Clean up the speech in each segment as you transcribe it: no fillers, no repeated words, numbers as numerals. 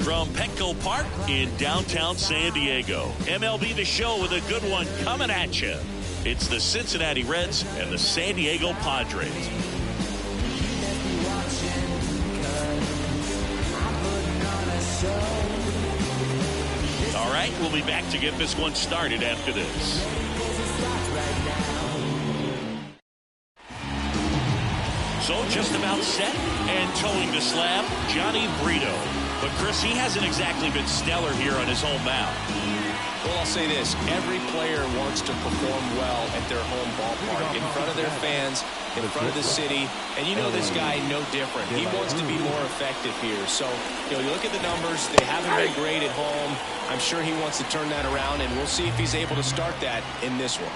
from Petco Park in downtown San Diego. MLB The Show with a good one coming at you. It's the Cincinnati Reds and the San Diego Padres. All right, we'll be back to get this one started after this. So just about set and towing the slab, Johnny Brito. But Chris, he hasn't exactly been stellar here on his home mound. Well, I'll say this. Every player wants to perform well at their home ballpark, in front of their fans, in front of the city. And you know this guy no different. He wants to be more effective here. So, you look at the numbers. They haven't been great at home. I'm sure he wants to turn that around, and we'll see if he's able to start that in this one.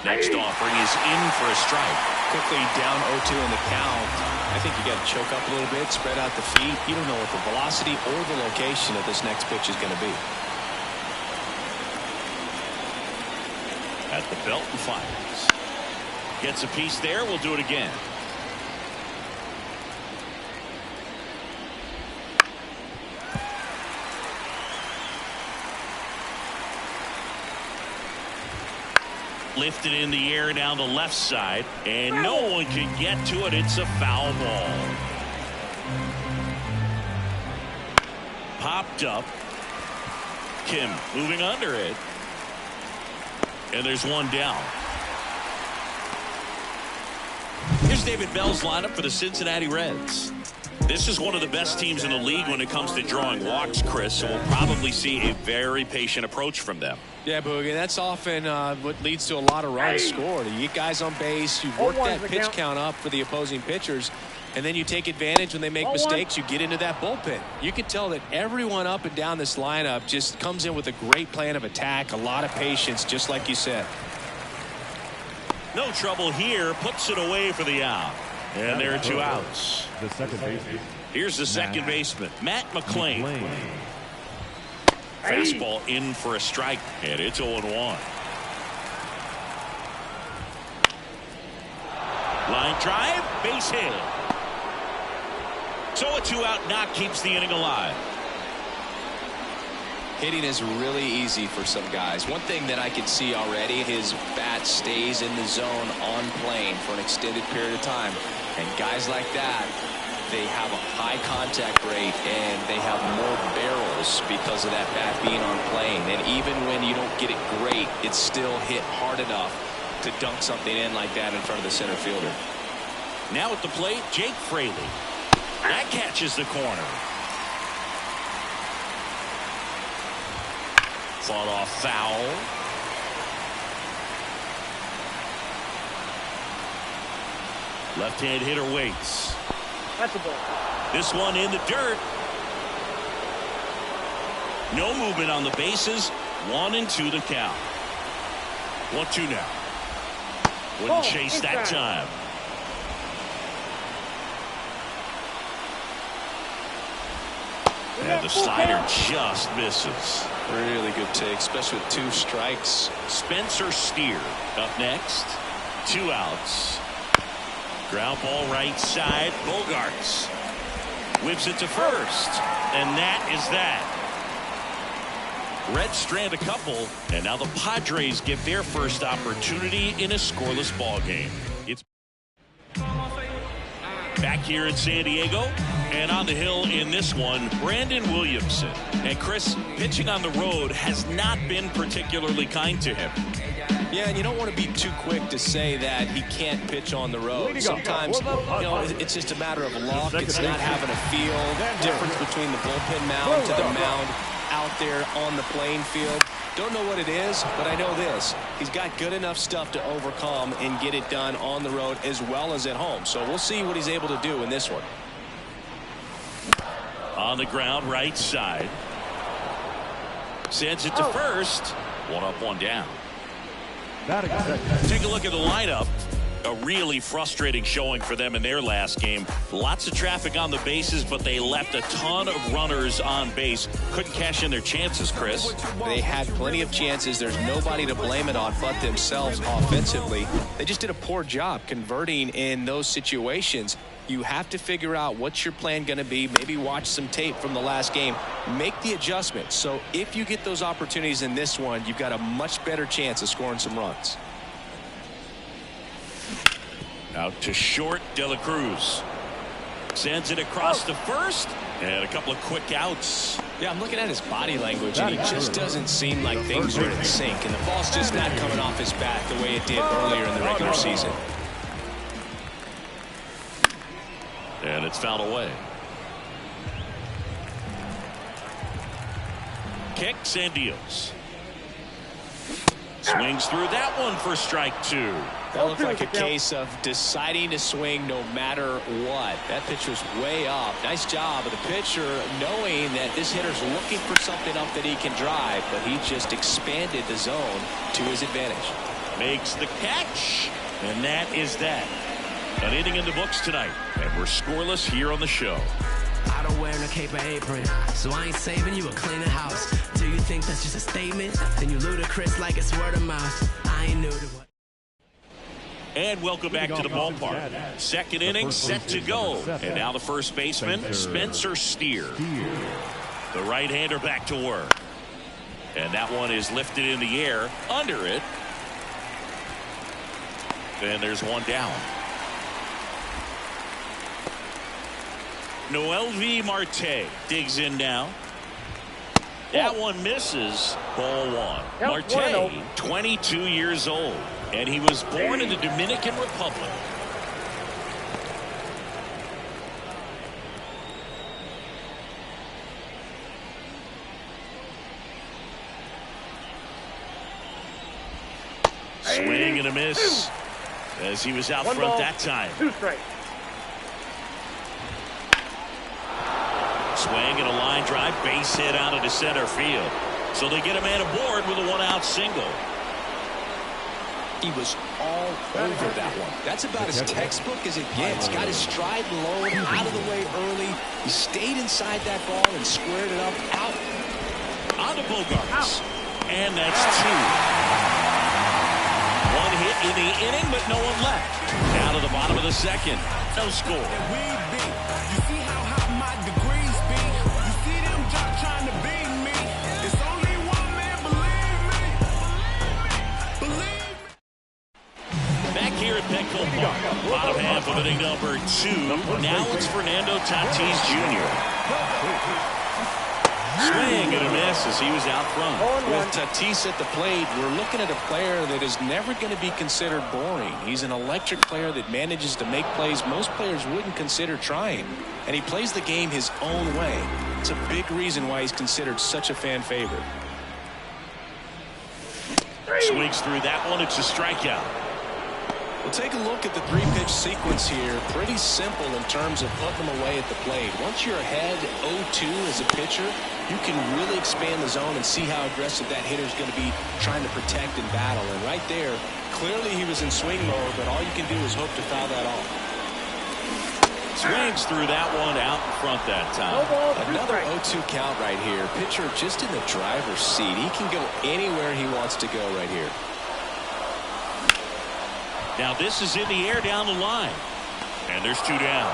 Next offering is in for a strike. Quickly down 0-2 in the count. I think you got to choke up a little bit, spread out the feet. You don't know what the velocity or the location of this next pitch is going to be. At the belt and fires. Gets a piece there. We'll do it again. Lifted in the air down the left side, and no one can get to it. It's a foul ball. Popped up. Kim moving under it. And there's one down. Here's David Bell's lineup for the Cincinnati Reds. This is one of the best teams in the league when it comes to drawing walks, Chris, so we'll probably see a very patient approach from them. Yeah, Boogie, that's often what leads to a lot of runs scored. You get guys on base, you work that pitch count up for the opposing pitchers, and then you take advantage when they make mistakes. You get into that bullpen. You can tell that everyone up and down this lineup just comes in with a great plan of attack, a lot of patience, just like you said. No trouble here, puts it away for the out. And there are two outs. The second baseman. Here's the second baseman, Matt McClain. Fastball in for a strike, and it's 0-1. Line drive, base hit. So a two-out knock keeps the inning alive. Hitting is really easy for some guys. One thing that I can see already, his bat stays in the zone on plane for an extended period of time. And guys like that, they have a high contact rate and they have more barrels because of that bat being on plane. And even when you don't get it great, it's still hit hard enough to dunk something in like that in front of the center fielder. Now at the plate, Jake Fraley. That catches the corner. Fought off foul. Left-hand hitter waits. That's a ball. This one in the dirt. No movement on the bases. 1-2 the count. 1-2 now. Wouldn't chase that time. And the slider just misses. Really good take, especially with 2 strikes. Spencer Steer up next. 2 outs. Ground ball right side. Bogarts whips it to first. And that is that. Reds strand a couple, and now the Padres get their first opportunity in a scoreless ball game. It's back here in San Diego, and on the hill in this one, Brandon Williamson. And Chris, pitching on the road has not been particularly kind to him. Yeah, and you don't want to be too quick to say that he can't pitch on the road. Sometimes, it's just a matter of luck. It's not having a feel. Difference between the bullpen mound to the mound out there on the playing field. Don't know what it is, but I know this. He's got good enough stuff to overcome and get it done on the road as well as at home. So we'll see what he's able to do in this one. On the ground, right side. Sends it to first. 1 up, 1 down. Take a look at the lineup. A really frustrating showing for them in their last game. Lots of traffic on the bases, but they left a ton of runners on base. Couldn't cash in their chances, Chris. They had plenty of chances. There's nobody to blame it on but themselves offensively. They just did a poor job converting in those situations. You have to figure out what's your plan going to be. Maybe watch some tape from the last game. Make the adjustment. So if you get those opportunities in this one, you've got a much better chance of scoring some runs. Out to short, De La Cruz. Sends it across the first. And a couple of quick outs. Yeah, I'm looking at his body language, and he just doesn't seem like things are in sync. And the ball's just not coming off his bat the way it did earlier in the regular season. And it's fouled away. Kicks and deals. Swings through that one for strike two. That looked like a case of deciding to swing no matter what. That pitcher's way up. Nice job of the pitcher knowing that this hitter's looking for something up that he can drive, but he just expanded the zone to his advantage. Makes the catch, and that is that. An inning in the books tonight, and we're scoreless here on the show. I don't wear no cape or apron, so I ain't saving you a cleaner house. Do you think that's just a statement? Then you ludicrous like it's word of mouth. I ain't new to what. And welcome back to the ballpark. Second inning set to go. And now the first baseman, Spencer Steer. The right-hander back to work. And that one is lifted in the air under it. And there's one down. Noelvi Marte digs in now. That one misses. Ball one. Marte, 22 years old. And he was born in the Dominican Republic. Swing and a miss as he was out front that time. Swing and a line drive, base hit out into center field. So they get a man aboard with a one-out single. He was all over that one. That's about as textbook as it gets. Got his stride low, out of the way early. He stayed inside that ball and squared it up out. On to Bogarts. And that's two. One hit in the inning, but no one left. Down to the bottom of the second. No score. You see how high my degrees be? You see them trying to beat me? It's only one man, believe me. Believe me. Back here at Petco Park, bottom half of inning number two. Now it's Fernando Tatis Jr. Swing and a miss as he was out front. With Tatis at the plate, we're looking at a player that is never going to be considered boring. He's an electric player that manages to make plays most players wouldn't consider trying. And he plays the game his own way. It's a big reason why he's considered such a fan favorite. Swings through that one. It's a strikeout. We'll take a look at the three-pitch sequence here. Pretty simple in terms of putting them away at the plate. Once you're ahead 0-2 as a pitcher, you can really expand the zone and see how aggressive that hitter's going to be trying to protect and battle. And right there, clearly he was in swing mode, but all you can do is hope to foul that off. Swings through that one out in front that time. Another 0-2 count right here. Pitcher just in the driver's seat. He can go anywhere he wants to go right here. Now this is in the air down the line. And there's two down.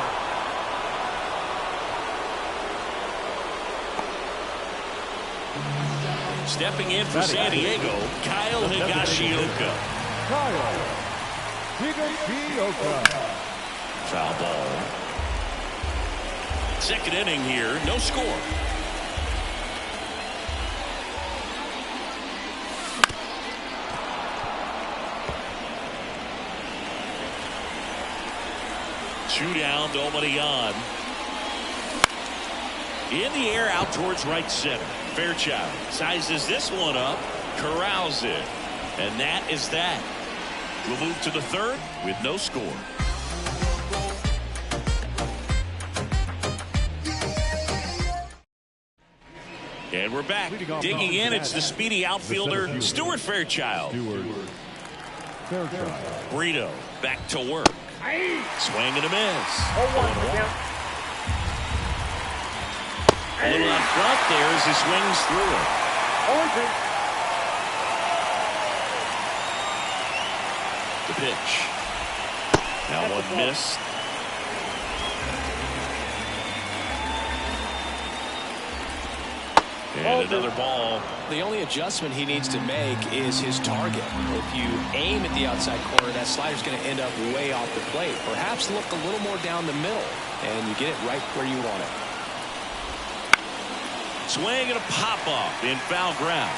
Stepping in for San Diego, Kyle Higashioka. Foul ball. Second inning here, no score. Two down, nobody on. In the air out towards right center. Fairchild sizes this one up, corrals it. And that is that. We'll move to the third with no score. And we're back. Digging in, it's the speedy outfielder, Stuart Fairchild. Brito back to work. Swing and a miss. A little out front there as he swings through it. The pitch. Now one missed. And another ball. The only adjustment he needs to make is his target. If you aim at the outside corner, that slider's going to end up way off the plate. Perhaps look a little more down the middle, and you get it right where you want it. Swing and a pop-up in foul ground.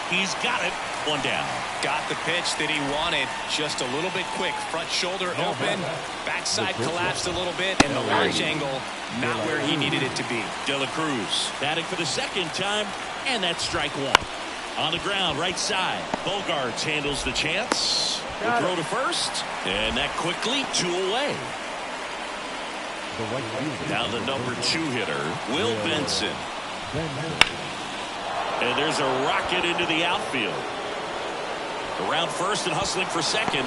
He's got it. One down. Got the pitch that he wanted. Just a little bit quick. Front shoulder open. Backside collapsed a little bit. And the launch angle not where he needed it to be. De La Cruz batting for the second time. And that's strike one. On the ground, right side. Bogarts handles the chance. Will throw to first. And that quickly 2 away. Now the number 2 hitter, Will Benson. And there's a rocket into the outfield. Around first and hustling for second.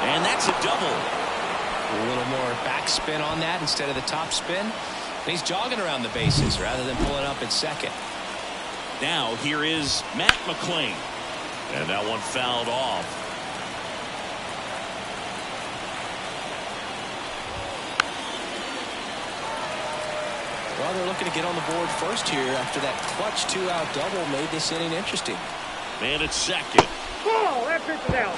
And that's a double. A little more backspin on that instead of the top spin. And he's jogging around the bases rather than pulling up at second. Now here is Matt McClain. And that one fouled off. Well, they're looking to get on the board first here after that clutch 2-out double made this inning interesting. Man at second. Oh, that pitch is out.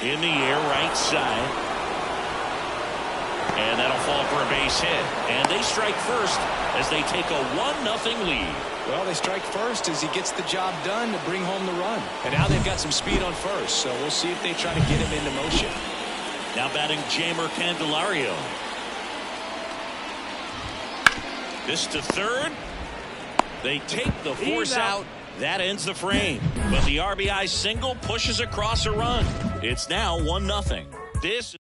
In the air, right side. And that'll fall for a base hit. And they strike first as they take a 1-0 lead. Well, they strike first as he gets the job done to bring home the run. And now they've got some speed on first, so we'll see if they try to get him into motion. Now batting Jamer Candelario. This to third. They take the force out. That ends the frame. But the RBI single pushes across a run. It's now 1-0. This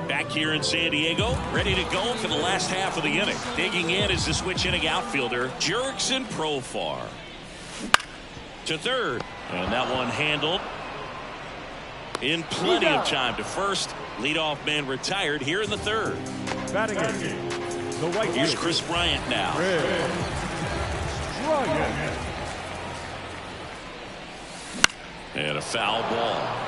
back here in San Diego, ready to go for the last half of the inning. Digging in is the switch inning outfielder, Jurickson Profar. To third. And that one handled in plenty of time to first. Leadoff man retired here in the third. Batting in. The right. Here's Chris Bryant now. And a foul ball.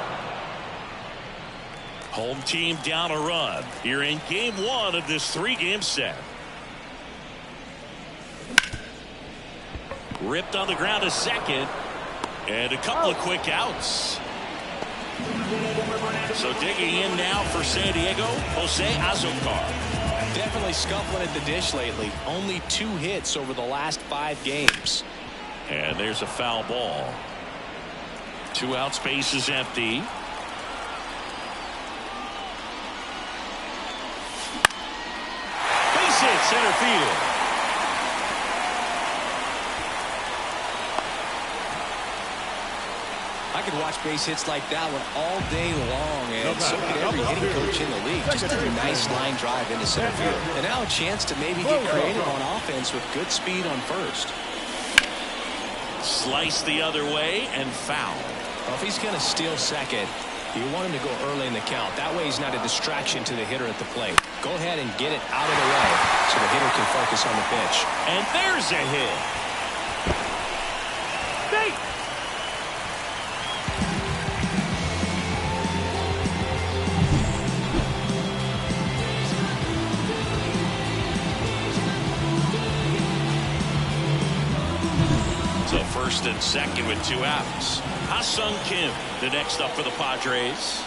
Home team down a run here in game 1 of this 3-game set. Ripped on the ground to second. And a couple of quick outs. So digging in now for San Diego, Jose Azocar. Definitely scuffling at the dish lately. Only 2 hits over the last 5 games. And there's a foul ball. 2 out, space is empty. Base hit, center field. I could watch base hits like that one all day long, and so could every hitting coach in the league. Just a nice line drive into center field. And now a chance to maybe get creative on offense with good speed on first. Slice the other way and foul. Well, if he's going to steal second, you want him to go early in the count. That way he's not a distraction to the hitter at the plate. Go ahead and get it out of the way so the hitter can focus on the pitch. And there's a hit. Stay. So first and second with 2 outs. Ha-Sung Kim, the next up for the Padres.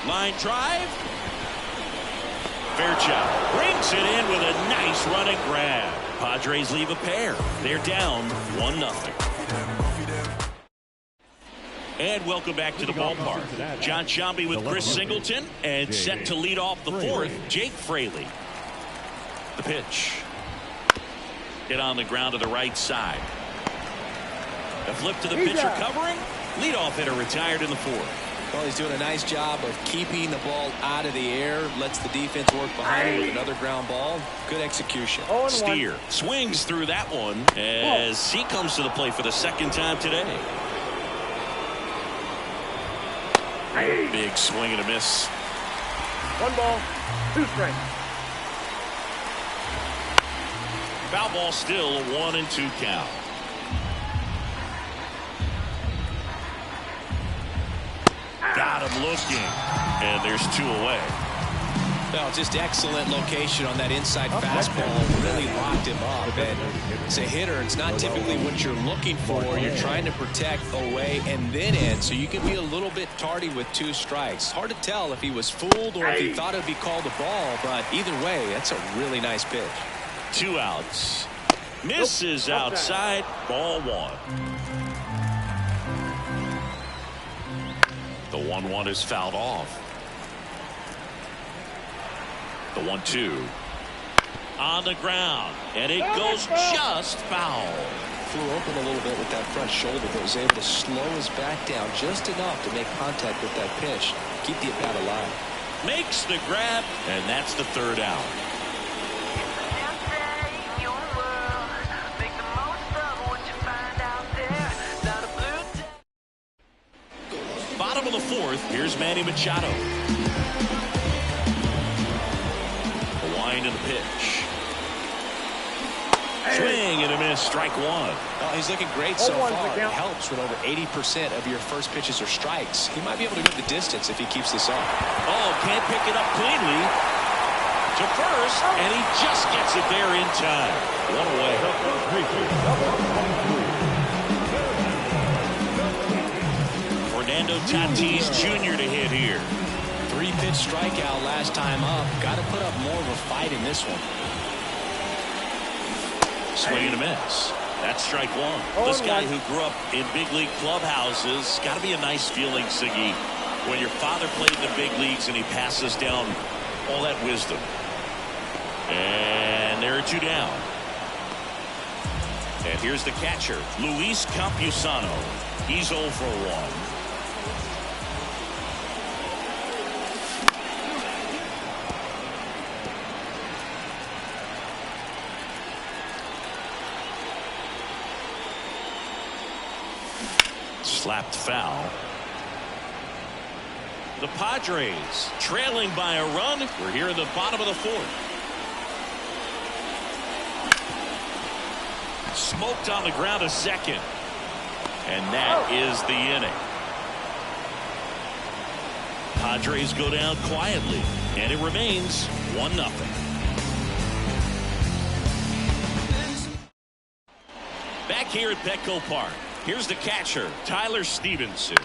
Line drive. Fairchild brings it in with a nice running grab. Padres leave a pair. They're down 1-0. And welcome back to the ballpark. John Sciambi with Chris Singleton, and set to lead off the 4th, Jake Fraley. The pitch. Hit on the ground to the right side. A flip to the pitcher covering. Leadoff hitter retired in the 4th. Well, he's doing a nice job of keeping the ball out of the air. Lets the defense work behind him with another ground ball. Good execution. Steer swings through that one as he comes to the plate for the 2nd time today. Big swing and a miss. 1 ball, 2 strikes. Foul ball, still a 1-2 count. got him looking. And there's 2 away. Well, just excellent location on that inside fastball. Really locked him up. And as a hitter, it's not typically what you're looking for. You're trying to protect away and then in, so you can be a little bit tardy with 2 strikes. Hard to tell if he was fooled or if he thought it would be called a ball, but either way, that's a really nice pitch. 2 outs. Misses outside. Ball 1. The 1-1 is fouled off. The 1-2 on the ground, and it goes just foul. Flew open a little bit with that front shoulder, but was able to slow his back down just enough to make contact with that pitch, keep the at-bat alive. Makes the grab, and that's the 3rd out. Bottom of the 4th, here's Manny Machado. The wind and the pitch. Swing and a miss, strike 1. Well, he's looking great so far. It helps when over 80% of your first pitches are strikes. He might be able to go the distance if he keeps this up. Oh, can't pick it up cleanly. To first, and he just gets it there in time. 1 away. Fernando Tatis Jr. to hit here. 3-pitch strikeout last time up. Got to put up more of a fight in this one. Swing and a miss. That's strike 1. This guy who grew up in big league clubhouses, got to be a nice feeling, Siggy, when your father played in the big leagues and he passes down all that wisdom. And there are 2 down. And here's the catcher, Luis Campusano. He's 0 for 1. Slapped foul. The Padres trailing by a run. We're here in the bottom of the 4th. Smoked on the ground a second. And that is the inning. Padres go down quietly. And it remains 1-0. Back here at Petco Park. Here's the catcher, Tyler Stevenson.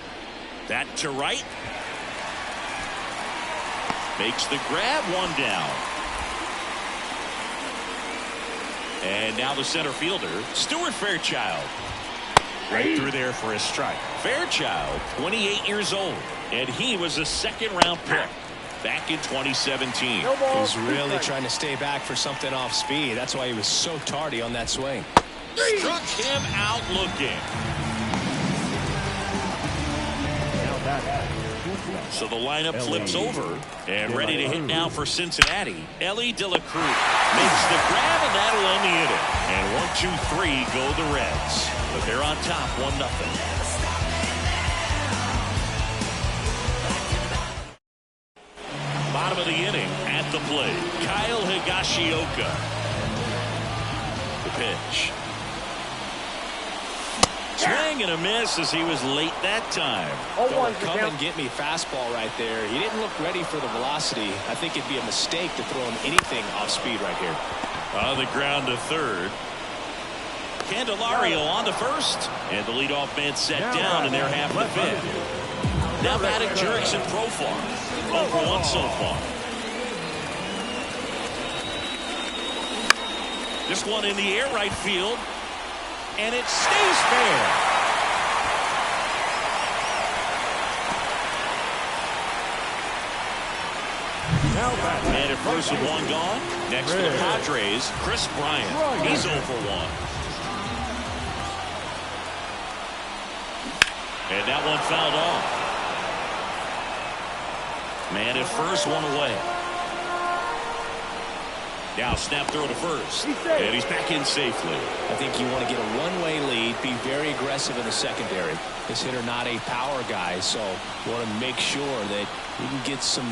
That to right. Makes the grab, 1 down. And now the center fielder, Stuart Fairchild. Right through there for a strike. Fairchild, 28 years old, and he was a 2nd-round pick back in 2017. He's really trying to stay back for something off speed. That's why he was so tardy on that swing. Struck him out looking. So the lineup flips over and ready to hit now for Cincinnati. Ellie De La Cruz makes the grab, and that'll end the inning. And 1, 2, 3 go the Reds. But they're on top 1-0. Bottom of the inning at the plate. Kyle Higashioka. The pitch. Swing and a miss as he was late that time. Come and get me fastball right there. He didn't look ready for the velocity. I think it'd be a mistake to throw him anything off speed right here. On the ground to 3rd. Candelario on the 1st. And the leadoff man set down in their half of the 5th. Now batting Jurickson Profar. 0 for 1 so far. This one in the air right field. And it stays fair. And at first with 1 gone. Next for the Padres, Chris Bryant. He's 0 for 1. And that one fouled off. Man at first, 1 away. Now snap throw to first. And he's back in safely. I think you want to get a one-way lead, be very aggressive in the secondary. This hitter not a power guy, so you want to make sure that you can get some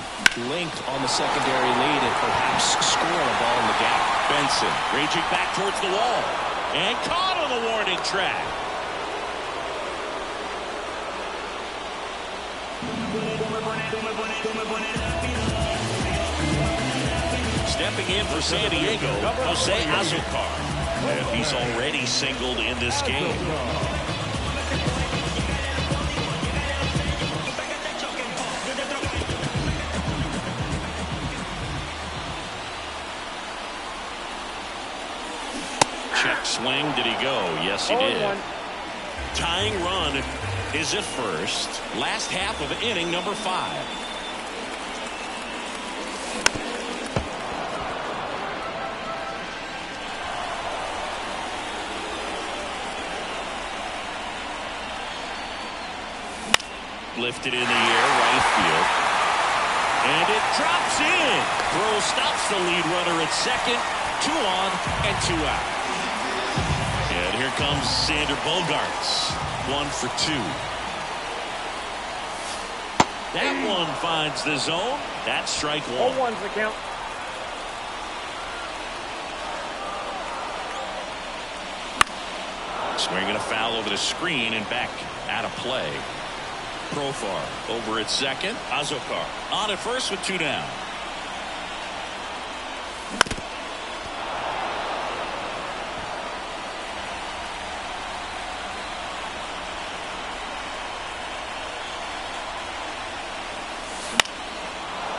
length on the secondary lead and perhaps score a ball in the gap. Benson raging back towards the wall. And caught on the warning track. Stepping in for San Diego, Jose Azocar. And he's already singled in this game. Check swing. Did he go? Yes, he did. Tying run is at first. Last half of inning number 5. Lifted in the air, right field. And it drops in. Throw stops the lead runner at second. 2 on and 2 out. And here comes Sander Bogaerts. 1 for 2. That one finds the zone. That's strike 1. 0-1's the count. Swinging a foul over the screen and back out of play. Profar over at second. Azocar on at first with 2 down.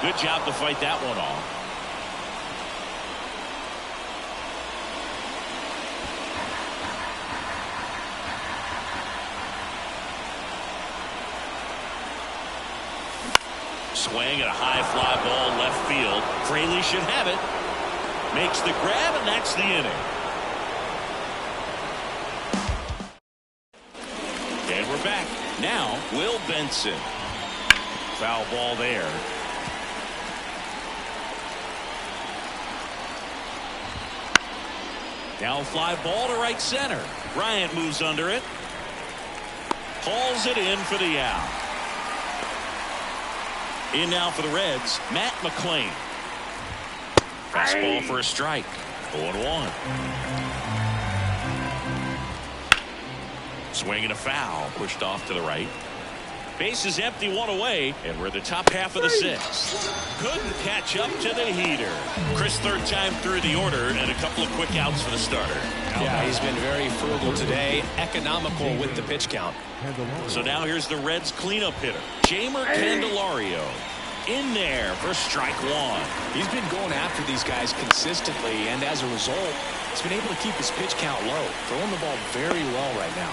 Good job to fight that one off. Swing at a high fly ball left field. Fraley should have it. Makes the grab, and that's the inning. And we're back. Now, Will Benson. Foul ball there. Now fly ball to right center. Bryant moves under it. Hauls it in for the out. In now for the Reds, Matt McClain. Fastball for a strike. 0-1. Swinging a foul, pushed off to the right. Base is empty, 1 away, and we're the top half of the 6th. Couldn't catch up to the heater. Chris, 3rd time through the order, and a couple of quick outs for the starter. Yeah, he's been very frugal today, economical with the pitch count. So now here's the Reds cleanup hitter, Jamer Candelario. In there for strike 1. He's been going after these guys consistently, and as a result, he's been able to keep his pitch count low, throwing the ball very well right now.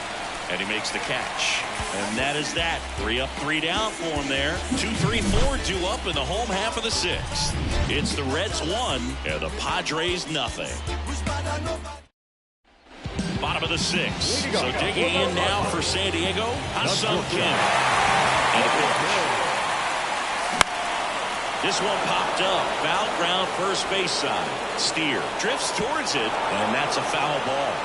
And he makes the catch. And that is that. 3 up, 3 down for him there. 2, 3, 4 due up in the home half of the 6th. It's the Reds 1 and the Padres nothing. Bottom of the 6th. So digging in now for San Diego, Ha-Sung Kim. And a pitch. This one popped up. Foul ground first base side. Steer drifts towards it, and that's a foul ball.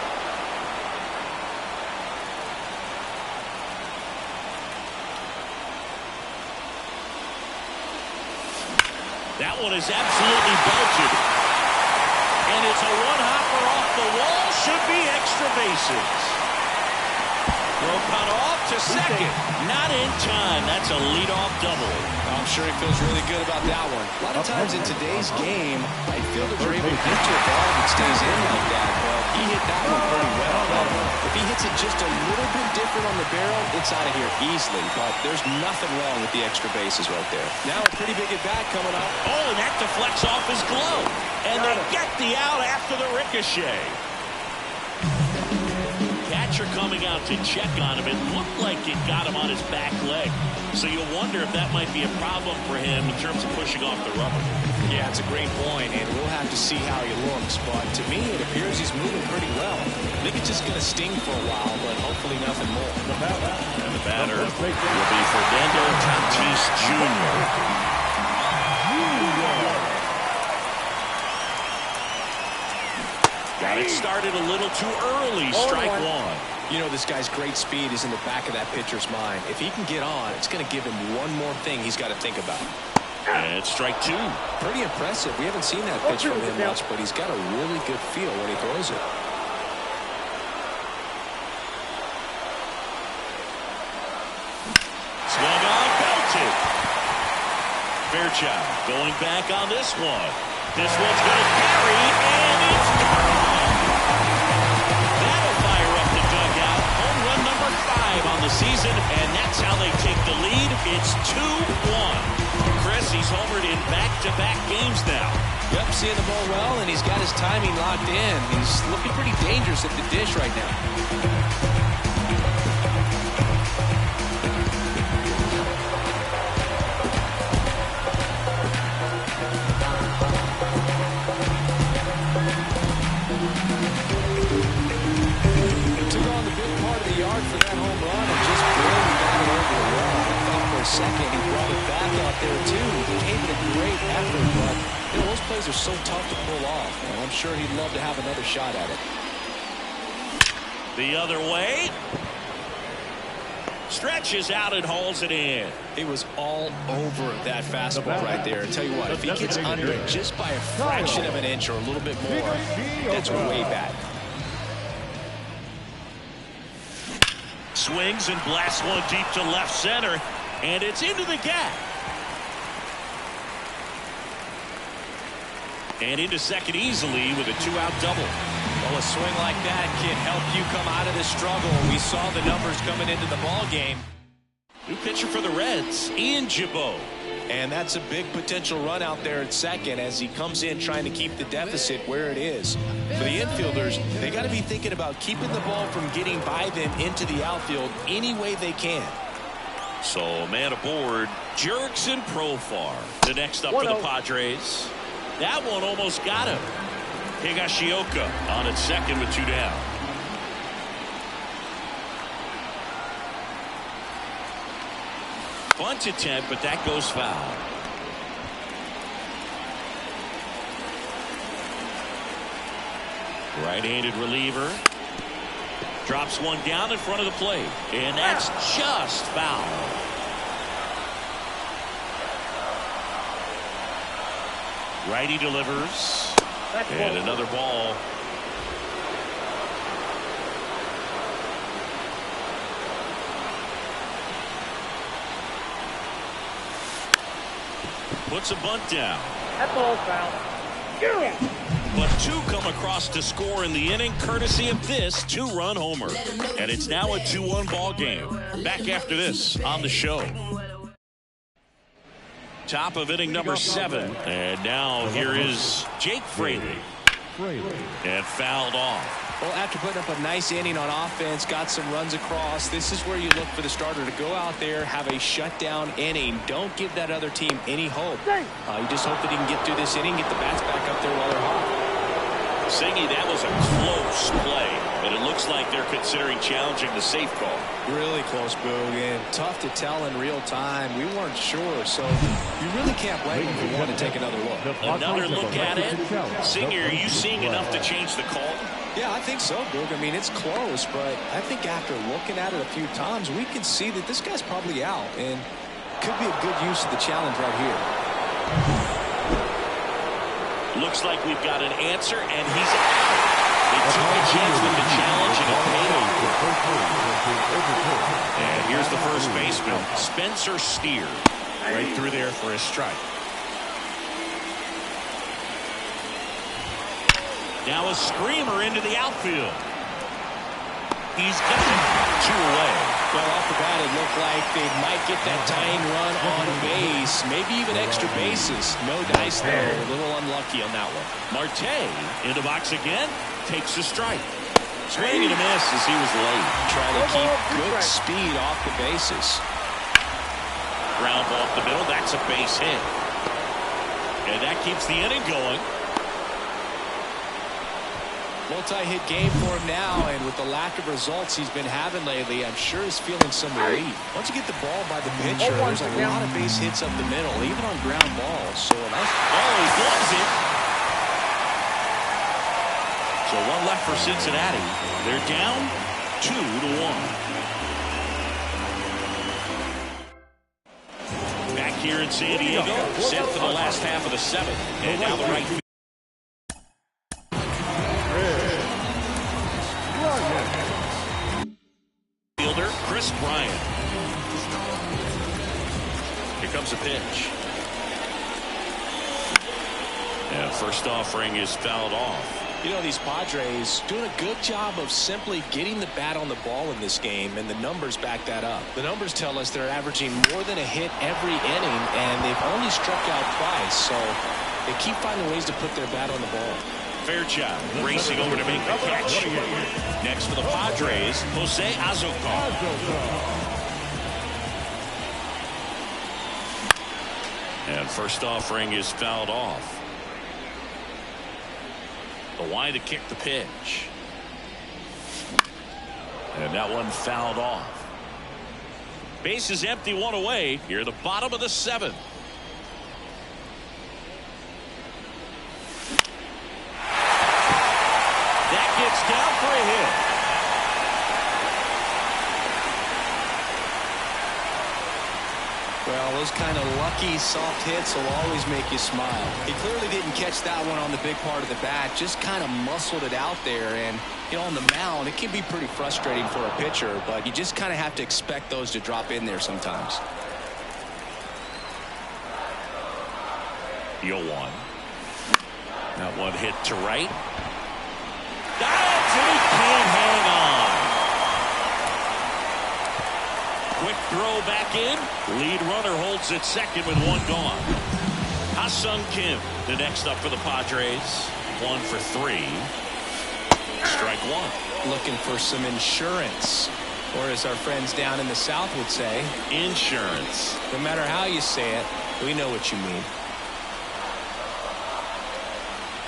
That one is absolutely belted. And it's a one-hopper off the wall. Should be extra bases. Throw cut off to second. Not in time. That's a leadoff double. I'm sure he feels really good about that one. A lot of times in today's game, I feel that you're able to get to a ball that stays in like that, but he hit that one pretty well. If he hits it just a little bit different on the barrel, it's out of here easily, but there's nothing wrong with the extra bases right there. Now a pretty big at-bat coming up. Oh, and that deflects off his glove. And they get the out after the ricochet. Catcher coming out to check on him. It looked like it got him on his back leg. So you wonder if that might be a problem for him in terms of pushing off the rubber. Yeah, it's a great point, and we'll have to see how he looks. But to me, it appears he's moving pretty well. I think it's just going to sting for a while, but hopefully nothing more. And the batter will be Fernando Tatis Jr. Got it started a little too early. Strike 1. You know, this guy's great speed is in the back of that pitcher's mind. If he can get on, it's going to give him one more thing he's got to think about. And it's strike 2. Pretty impressive. We haven't seen that pitch from him much, but he's got a really good feel when he throws it. Swung on, belted. Fairchild going back on this one. This one's going to carry, and it's gone. That'll fire up the dugout. Home run number 5 on the season, and that's how they take the lead. It's 2-1. Chris, he's homered in back-to-back games now. Yep, seeing the ball well, and he's got his timing locked in. He's looking pretty dangerous at the dish right now. Took on the big part of the yard for that home run and just barely got it over the wall. I thought for a second he brought it back out there too. He gave it a great effort, but you know, those plays are so tough to pull off. And I'm sure he'd love to have another shot at it. The other way. Stretches out and hauls it in. It was all over that fastball right there. I tell you what, if he gets under it just by a fraction of an inch or a little bit more, that's way back. Swings and blasts one deep to left center, and it's into the gap. And into second easily with a 2-out double. Well, a swing like that can help you come out of this struggle. We saw the numbers coming into the ball game. New pitcher for the Reds, Ian Gibaut. And that's a big potential run out there at second as he comes in trying to keep the deficit where it is. For the infielders, they got to be thinking about keeping the ball from getting by them into the outfield any way they can. So, man aboard, Jurickson Profar. The next up for the Padres. That one almost got him. Higashioka on at second with 2 down. Bunt attempt, but that goes foul. Right-handed reliever. Drops one down in front of the plate. And that's just foul. Righty delivers. And another ball. Puts a bunt down. That ball's foul. But 2 come across to score in the inning, courtesy of this 2-run homer. And it's now a 2-1 ball game. Back after this on the show. Top of inning number 7. And now here is Jake Fraley. And fouled off. Well, after putting up a nice inning on offense, got some runs across, this is where you look for the starter to go out there, have a shutdown inning. Don't give that other team any hope. You just hope that he can get through this inning, get the bats back up there while they're hot. Singy, that was a close play, but it looks like they're considering challenging the safe call. Really close, Boog, and tough to tell in real time. We weren't sure, so you really can't blame him if you want to take another look. Another look at it. Singy, are you seeing enough to change the call? Yeah, I think so, Boog. I mean, it's close, but I think after looking at it a few times, we can see that this guy's probably out, and could be a good use of the challenge right here. Looks like we've got an answer, and he's out. They took a chance with the challenge, and it paid off. And here's the first baseman, Spencer Steer. Right through there for a strike. Now a screamer into the outfield. He's got it. 2 away. Well, off the bat, it looked like they might get that tying run on base, maybe even extra bases. No dice there. A little unlucky on that one. Marte in the box again, takes a strike. Swing and a miss as he was late. Trying to keep good speed off the bases. Ground ball up the middle. That's a base hit. And that keeps the inning going. Multi-hit game for him now, and with the lack of results he's been having lately, I'm sure he's feeling some relief. Once you get the ball by the pitcher, there's a lot of base hits up the middle, even on ground balls. So a nice he blows it. So 1 left for Cincinnati. They're down 2-1. Back here in San Diego, set for the last half of the 7th, and now the right fielder, Chris Bryant. Here comes a pitch. first offering is fouled off. You know, these Padres doing a good job of simply getting the bat on the ball in this game, and the numbers back that up. The numbers tell us they're averaging more than a hit every inning, and they've only struck out twice, so they keep finding ways to put their bat on the ball. Fairchild racing over to make the catch. Next for the Padres, Jose Azocar. And first offering is fouled off. The line to kick the pitch. And that one fouled off. Base is empty, one away. Here at the bottom of the seventh. That gets down for a hit. Well, those kind of lucky soft hits will always make you smile. He clearly didn't catch that one on the big part of the bat, just kind of muscled it out there. And, you know, on the mound, it can be pretty frustrating for a pitcher, but you just kind of have to expect those to drop in there sometimes. 0-1. That one hit to right. Dives, and he can't hang on. Quick throw back in. Lead runner holds at second with one gone. Ha-Sung Kim, the next up for the Padres. 1 for 3. Strike one. Looking for some insurance, or as our friends down in the South would say, insurance. No matter how you say it, we know what you mean.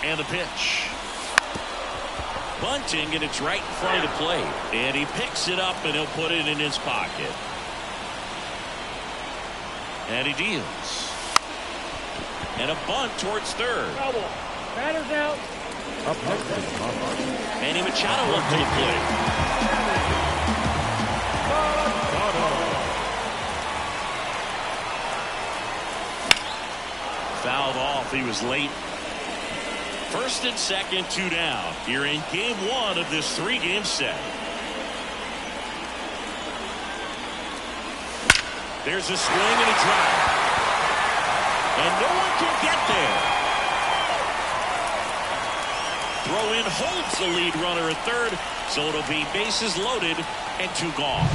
And the pitch. Bunting, and it's right in front of the plate. And he picks it up, and he'll put it in his pocket. And he deals. And a bunt towards third. Batter's out. Up next. Manny Machado up to the plate. Fouled off. He was late. First and second, 2 down. You're in game 1 of this 3-game set. There's a swing and a drive. And no one can get there. Throw in holds the lead runner at third, so it'll be bases loaded and 2 gone.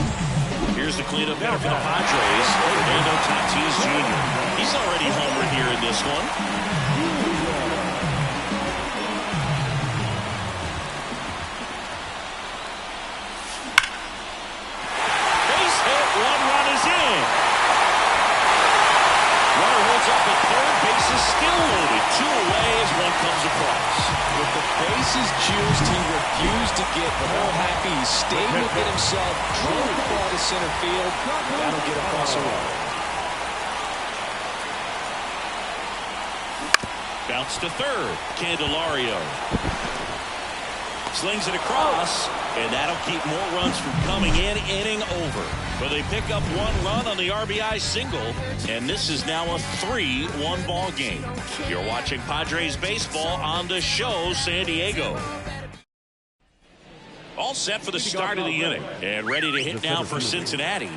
Here's the cleanup batter for the Padres, Fernando Tatis Jr. He's already homered here in this one. Juiced, he refused to get the ball happy. He stayed with it himself, drove the ball to center field. That'll get across the road. Bounce to third. Candelario slings it across, and that'll keep more runs from coming in. Inning over. But they pick up 1 run on the RBI single, and this is now a 3-1 ball game. You're watching Padres baseball on the show, San Diego. All set for the start of the inning, and ready to hit now for Cincinnati.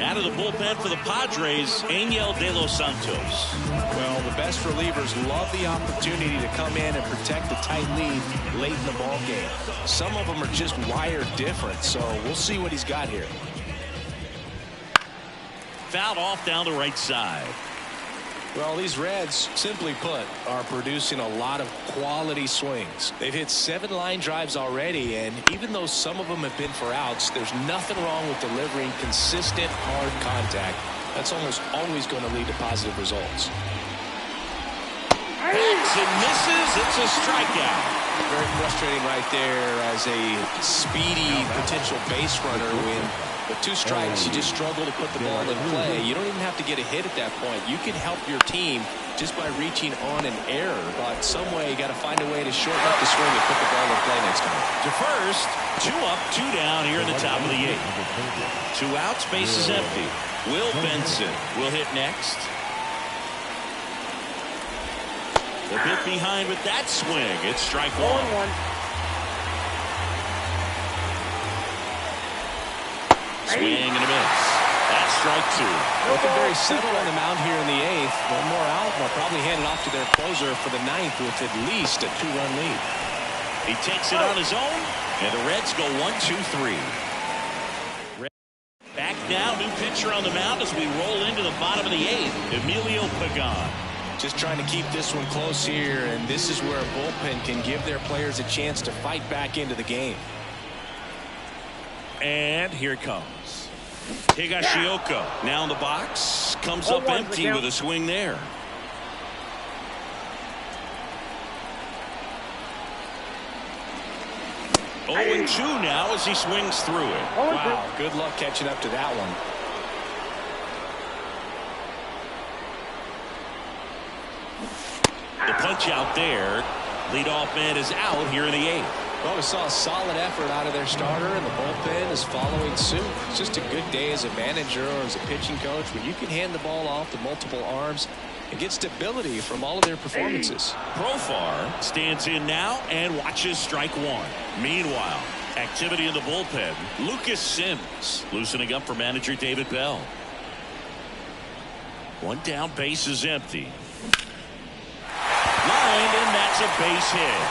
Out of the bullpen for the Padres, Angel De Los Santos. Well, the best relievers love the opportunity to come in and protect a tight lead late in the ball game. Some of them are just wired different, so we'll see what he's got here. Fouled off down the right side. Well, these Reds, simply put, are producing a lot of quality swings. They've hit 7 line drives already, and even though some of them have been for outs, there's nothing wrong with delivering consistent, hard contact. That's almost always going to lead to positive results. Hits and misses. It's a strikeout. Very frustrating right there as a speedy potential base runner when with 2 strikes, you just struggle to put the ball in play. You don't even have to get a hit at that point. You can help your team just by reaching on an error. But some way, you got to find a way to shorten up the swing and put the ball in play next time. To first, 2 up, 2 down here in the top of the 8th. 2 outs, base is empty. Will Benson will hit next. A bit behind with that swing. It's strike 1. Swing and a miss. That's strike two. Looking very settled on the mound here in the 8th. One more out. They'll probably hand it off to their closer for the 9th with at least a 2-run lead. He takes it on his own, and the Reds go 1-2-3. Back now, new pitcher on the mound as we roll into the bottom of the 8th, Emilio Pagan. Just trying to keep this one close here, and this is where a bullpen can give their players a chance to fight back into the game. And here it comes. Higashioka now in the box. Comes up empty with a swing there. Oh, and 2 now as he swings through it. Wow, good luck catching up to that one. The punch out there. Leadoff man is out here in the 8th. Well, we saw a solid effort out of their starter, and the bullpen is following suit. It's just a good day as a manager or as a pitching coach when you can hand the ball off to multiple arms and get stability from all of their performances. Profar stands in now and watches strike one. Meanwhile, activity in the bullpen. Lucas Sims loosening up for manager David Bell. One down, base is empty. Lined, and that's a base hit.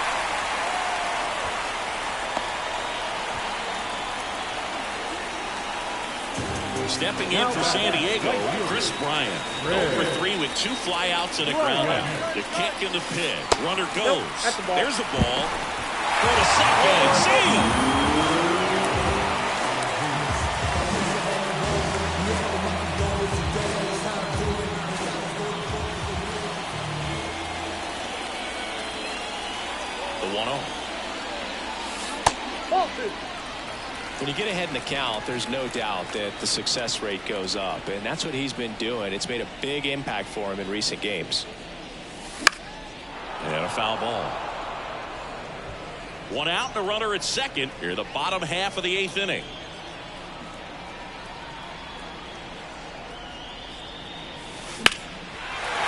Stepping in for San Diego, Chris Bryant. 0-for-3 with 2 flyouts and a ground out. The kick in the pit. Runner goes. There's the ball. Go to second. See! The 1-0. When you get ahead in the count, there's no doubt that the success rate goes up, and that's what he's been doing. It's made a big impact for him in recent games. And a foul ball. 1 out and a runner at second here in the bottom half of the 8th inning.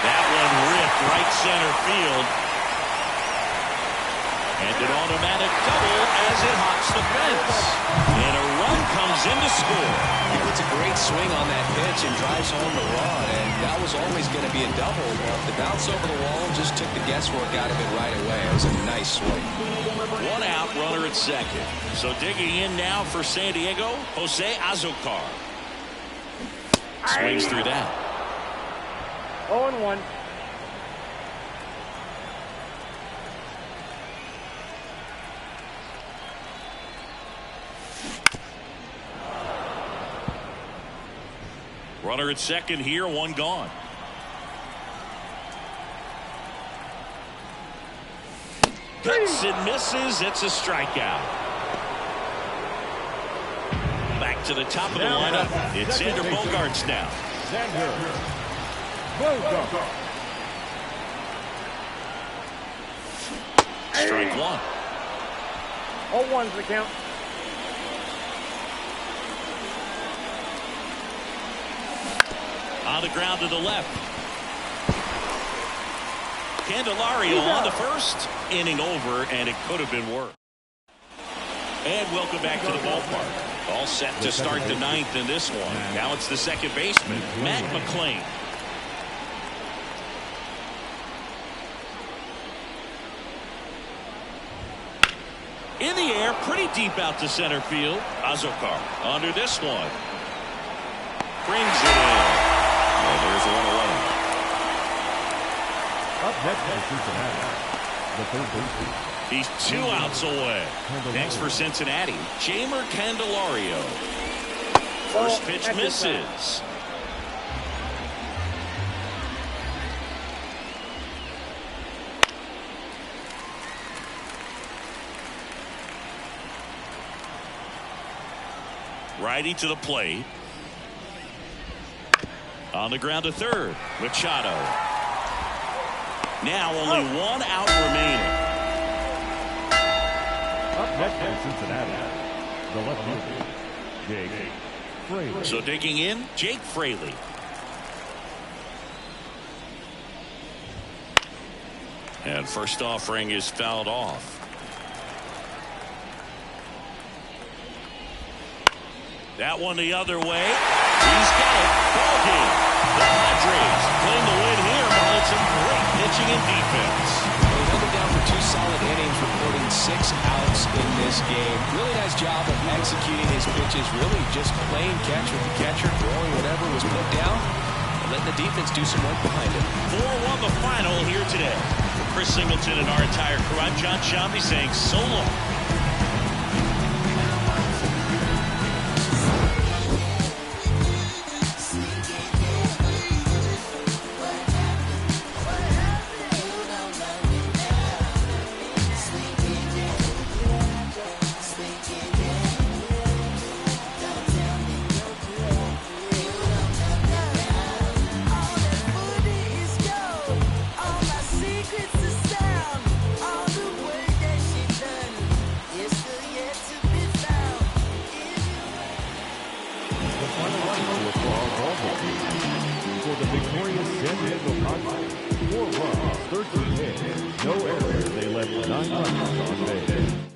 That one ripped right center field. And an automatic double as it hops the fence. And a run comes in to score. He puts a great swing on that pitch and drives home the run, and that was always going to be a double. But the bounce over the wall just took the guesswork out of it right away. It was a nice swing. 1 out, runner at second. So digging in now for San Diego, Jose Azocar. Swings through that. 0-1. Runner at second here, 1 gone. Hits and misses. It's a strikeout. Back to the top of the lineup. It's Xander Bogaerts now. Xander Bogaerts. Strike 1. 0-1's the count. On the ground to the left. Candelario on the first. Inning over, and it could have been worse. And welcome back to the ballpark. All set to start the 9th in this one. Now it's the second baseman, Matt McClain. In the air, pretty deep out to center field. Azocar under this one. Brings it in. And there's 1 away. Up next for Cincinnati, the third baseman. He's 2 outs away. Next for Cincinnati, Jeimer Candelario. First pitch misses. Righty to the plate. On the ground to third, Machado. Now only 1 out remaining. Up next for Cincinnati, the left-hander, Jake Fraley. So digging in, Jake Fraley. And first offering is fouled off. That one the other way. He's got it. Ball game. The Padres playing the win here, but some great pitching and defense. They held it down for 2 solid innings, recording 6 outs in this game. Really nice job of executing his pitches, really just playing catch with the catcher, throwing whatever was put down, and letting the defense do some work behind it. 4-1 the final here today. For Chris Singleton and our entire crew, I'm John Shambi saying so long. For the victorious San Diego Padres, 4 runs, 13 hits, no errors. They left 9 runs on base.